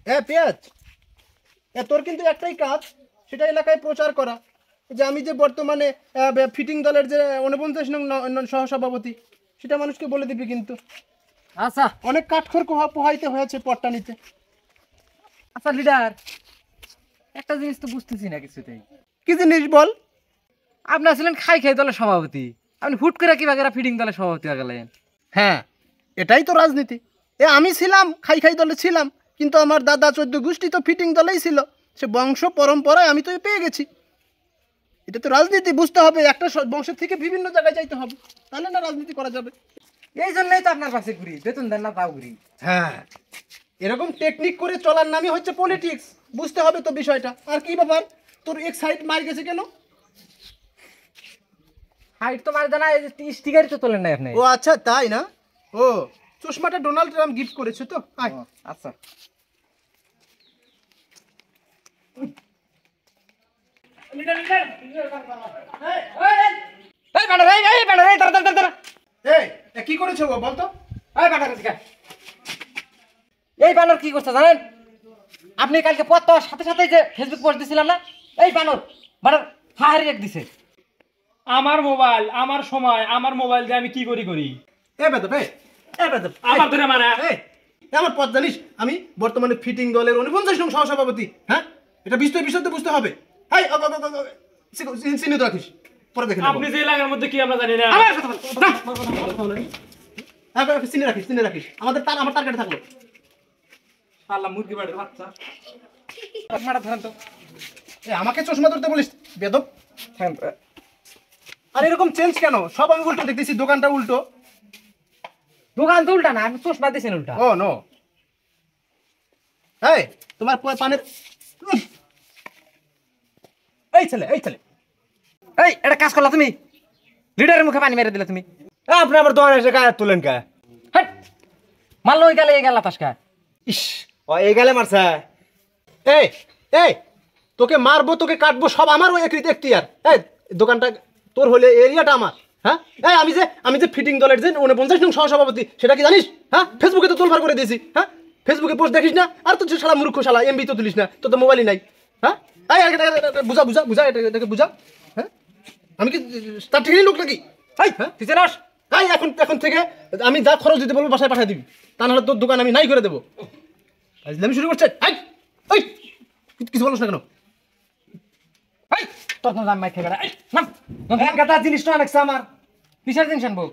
পেঁয়াজ, তোর কিন্তু একটাই কাজ, সেটা এলাকায় প্রচার করা যে আমি যে বর্তমানে ফিটিং দলের যে 49 নং সহসভাপতি, সেটা মানুষকে বলে দিবি কিন্তু। আচ্ছা অনেক কাঠখড় পোহাইতে হয়েছে পটটা নিতে। আচ্ছা লিডার, একটা জিনিস তো বুঝতেছি না কিছুতেই। কি জিনিস বল? আপনি ছিলেন খাই খাই দলের সভাপতি, আপনি হুট করে কি বাগেরা ফিডিং দলের সভাপতি হয়ে গেলেন? হ্যাঁ, এটাই তো রাজনীতি। আমি ছিলাম খাই খাই দলে ছিলাম, কিন্তু আমার দাদা 14 গোষ্ঠী তো ফিটিং দলেই ছিল, সে বংশ পরম্পরায় আমি তো পেয়ে গেছি। এটা তো রাজনীতি, বুঝতে হবে। একটা বংশের থেকে বিভিন্ন জায়গায় যাইতে হবে, তাহলে না রাজনীতি করা যাবে। এই জন্যই তো আপনার কাছে ঘুরি, বেতন দেন না তাও ঘুরি। হ্যাঁ, এরকম টেকনিক করে চলার নামই হচ্ছে পলিটিক্স। বুঝতে হবে তো বিষয়টা। আর কি ব্যাপার, তোর এক সাইড মার গেছে কেন? হাইট তো মার দেনা, এই যে স্টিকারই তো তোলেন নাই আপনি। ও আচ্ছা, তাই না? ও, চশমাটা ডোনাল্ড ট্রাম্প গিফট করেছে তো। আয়। আচ্ছা এই বানর, এই বানর, এই দাঁড়া দাঁড়া দাঁড়া। কি করেছো গো, বল তো? এই বানর এদিকে আয়। এই বানর কি করছে জানেন? আপনি কালকে পথ পাওয়ার সাথে সাথে যে ফেসবুক পোস্ট দিছিলাম না, এই বানর বানর হাহারি এক দিছে। আমার মোবাইল, আমার সময়, আমার মোবাইল দিয়ে আমি কি করি বেদব, বেদব, আমার ধরে মানে আমার পথ জানিস? আমি বর্তমানে ফিটিং দলের 49 নং সহসভাপতি। হ্যাঁ, এটা বিষয় তো বুঝতে হবে। চিনি তো রাখিস, পরে দেখে নেবো। আপনি যে এলাকার মধ্যে কি আমরা জানি না। চিনি রাখিস। আমার টার্গেট থাকলো। শালা মুরগি বাড়ির বাচ্চা। চশমাটা ধরেন তো। আমাকে চশমা ধরতে বলিস, বেদব? আর এরকম চেঞ্জ কেন? সব আমি উল্টো দেখতেছি, দোকানটা উল্টো। দোকান তো উল্টা না, আপনি চশমা দিয়েছেন উল্টা। ও নো, তোমার পানের এই ছেলে এই এটা কাজ করলা তুমি, লিডারের মুখে পানি মেরে দিলে তুমি। আপনি আমার দোকানে এসে গায়ে তুলেন কে? হাট মারলো ওই গেলে এই গেল তাসকা। ইস, ও এই গালে মারছে। এই তোকে মারবো, তোকে কাটবো, সব আমার ওই এখতিয়ার। দোকানটা তোর হলে, এরিয়াটা আমার। হ্যাঁ, আমি যে ফিটিং দলের যে 49 নং সহসভাপতি, সেটা কি জানিস? হ্যাঁ, ফেসবুকে তো তোলবার করে দিয়েছি। হ্যাঁ, ফেসবুকে পোস্ট দেখিস না? আর তো শালা মূর্খ শালা, এমবি তো তুলিস না, তোর তো মোবাইলই নাই। হ্যাঁ, বুঝা এটাকে বুঝা। হ্যাঁ, আমি কি তার ঠিকই লোক নাকি? হ্যাঁ, তুই জানাস এখন থেকে আমি যা খরচ দিতে বলবো বাসায় পাঠিয়ে দিবি, তা নাহলে তোর দোকান আমি নাই করে দেবো। আমি শুরু করছে। কিছু বলিস না কেন? তোর নাম মাই খেয়ে বেড়া। এই নাম কথা জিনিসটা অনেক আমার কিসের জিনিস আনবো?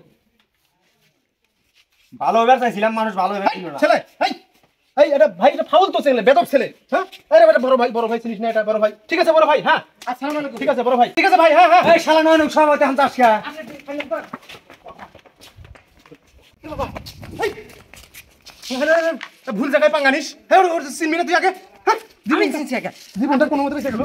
ভালো হবার চাইছিলাম, মানুষ ভালো হবে ছেলে, এটা ভাই, এটা ফাউল তো ছেলে, বেদব ছেলে। হ্যাঁ, এটা বড় ভাই চিনিস না? এটা বড় ভাই। ঠিক আছে বড় ভাই। হ্যাঁ, আসসালামু আলাইকুম। ঠিক আছে বড় ভাই। ঠিক আছে ভাই। হ্যাঁ। এই শালা নয় নং সভাপতি হামতা আসকা। ভুল জায়গায় পাঙ্গানিস। হ্যাঁ, চিনবি না তুই আগে? হ্যাঁ, আমি চিনছি একা। জীবনটা কোনো মতো বেঁচে গেল।